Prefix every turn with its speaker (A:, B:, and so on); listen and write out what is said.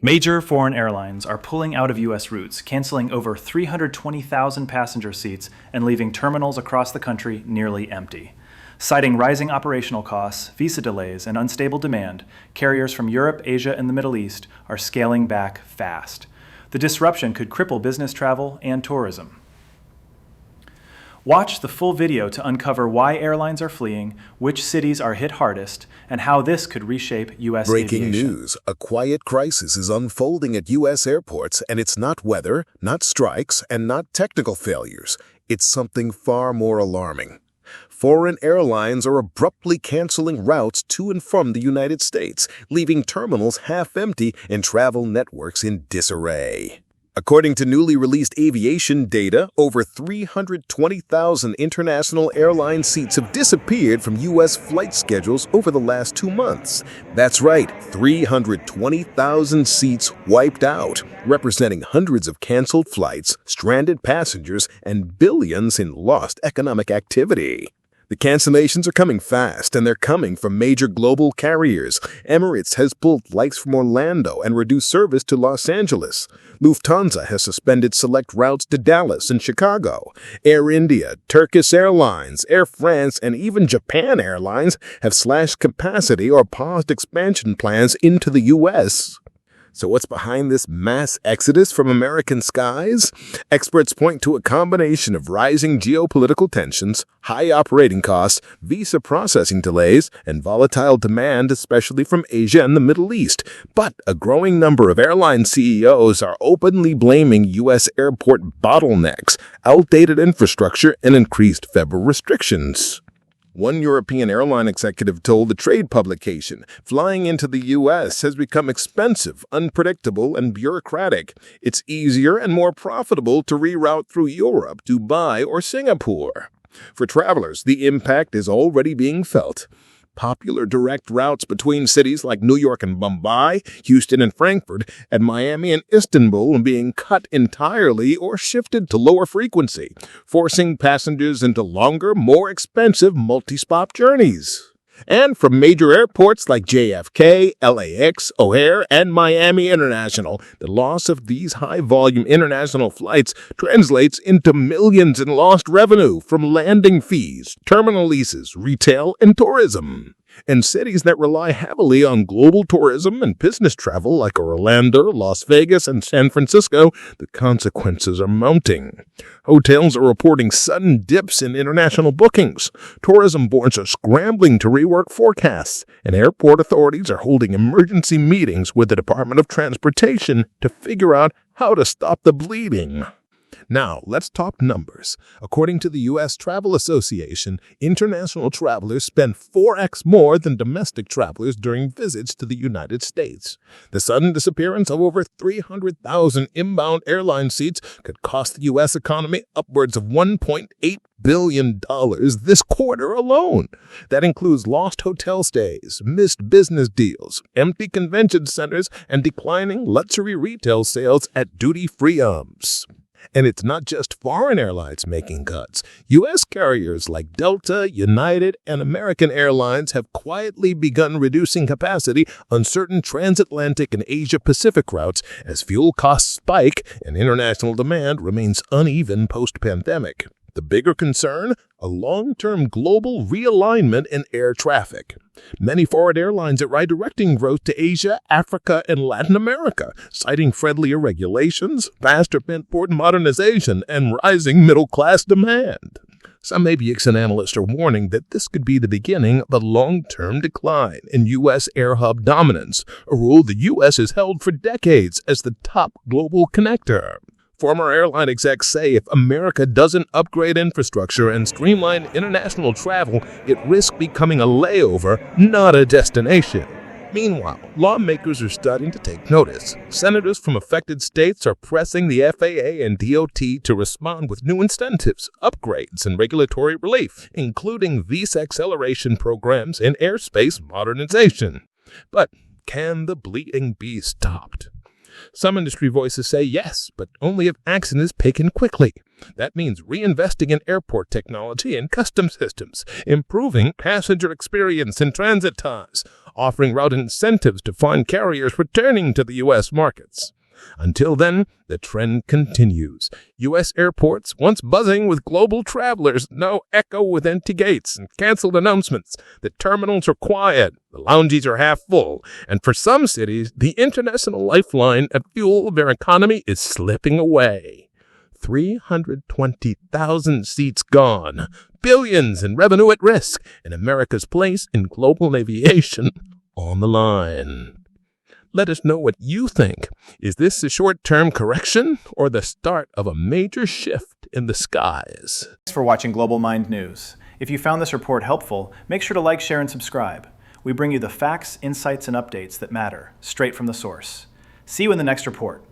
A: Major foreign airlines are pulling out of U.S. routes, canceling over 320,000 passenger seats and leaving terminals across the country nearly empty. Citing rising operational costs, visa delays, and unstable demand, carriers from Europe, Asia, and the Middle East are scaling back fast. The disruption could cripple business travel and tourism. Watch the full video to uncover why airlines are fleeing, which cities are hit hardest, and how this could reshape U.S.
B: Breaking
A: aviation.
B: news. A quiet crisis is unfolding at U.S. airports, and it's not weather, not strikes, and not technical failures. It's something far more alarming. Foreign airlines are abruptly canceling routes to and from the United States, leaving terminals half empty and travel networks in disarray. According to newly released Aviation data, over 320,000 international airline seats have disappeared from U.S. flight schedules over the last 2 months. That's right, 320,000 seats wiped out, representing hundreds of canceled flights, stranded passengers, and billions in lost economic activity. The cancellations are coming fast, and they're coming from major global carriers. Emirates has pulled flights from Orlando and reduced service to Los Angeles. Lufthansa has suspended select routes to Dallas and Chicago. Air India, Turkish Airlines, Air France, and even Japan Airlines have slashed capacity or paused expansion plans into the U.S. So what's behind this mass exodus from American skies? Experts point to a combination of rising geopolitical tensions, high operating costs, visa processing delays, and volatile demand, especially from Asia and the Middle East. But a growing number of airline CEOs are openly blaming U.S. airport bottlenecks, outdated infrastructure, and increased federal restrictions. One European airline executive told the trade publication, flying into the U.S. has become expensive, unpredictable, and bureaucratic. It's easier and more profitable to reroute through Europe, Dubai, or Singapore. For travelers, the impact is already being felt. Popular direct routes between cities like New York and Mumbai, Houston and Frankfurt, and Miami and Istanbul are being cut entirely or shifted to lower frequency, forcing passengers into longer, more expensive multi-stop journeys. And from major airports like JFK, LAX, O'Hare, and Miami International, the loss of these high-volume international flights translates into millions in lost revenue from landing fees, terminal leases, retail, and tourism. In cities that rely heavily on global tourism and business travel like Orlando, Las Vegas, and San Francisco, the consequences are mounting. Hotels are reporting sudden dips in international bookings. Tourism boards are scrambling to rework forecasts, and airport authorities are holding emergency meetings with the Department of Transportation to figure out how to stop the bleeding. Now, let's talk numbers. According to the U.S. Travel Association, international travelers spend 4x more than domestic travelers during visits to the United States. The sudden disappearance of over 300,000 inbound airline seats could cost the U.S. economy upwards of $1.8 billion this quarter alone. That includes lost hotel stays, missed business deals, empty convention centers, and declining luxury retail sales at duty-free hubs. And it's not just foreign airlines making cuts. U.S. carriers like Delta, United, and American Airlines have quietly begun reducing capacity on certain transatlantic and Asia-Pacific routes as fuel costs spike and international demand remains uneven post-pandemic. The bigger concern? A long-term global realignment in air traffic. Many foreign airlines are redirecting growth to Asia, Africa, and Latin America, citing friendlier regulations, faster port modernization, and rising middle-class demand. Some aviation analysts are warning that this could be the beginning of a long-term decline in U.S. air hub dominance, a rule the U.S. has held for decades as the top global connector. Former airline execs say if America doesn't upgrade infrastructure and streamline international travel, it risks becoming a layover, not a destination. Meanwhile, lawmakers are starting to take notice. Senators from affected states are pressing the FAA and DOT to respond with new incentives, upgrades, and regulatory relief, including visa acceleration programs and airspace modernization. But can the bleeding be stopped? Some industry voices say yes, but only if action is taken quickly. That means reinvesting in airport technology and customs systems, improving passenger experience and transit times,
C: offering route incentives to fund carriers returning to the U.S. markets. Until then, the trend continues. U.S. airports, once buzzing with global travelers, now echo with empty gates and canceled announcements. The terminals are quiet, the lounges are half full, and for some cities, the international lifeline at fuel of their economy is slipping away. 320,000 seats gone, billions in revenue at risk, and America's place in global aviation on the line. Let us know what you think. Is this a short-term correction or the start of a major shift in the skies?
A: Thanks for watching Global Mind News. If you found this report helpful, make sure to like, share, and subscribe. We bring you the facts, insights, and updates that matter, straight from the source. See you in the next report.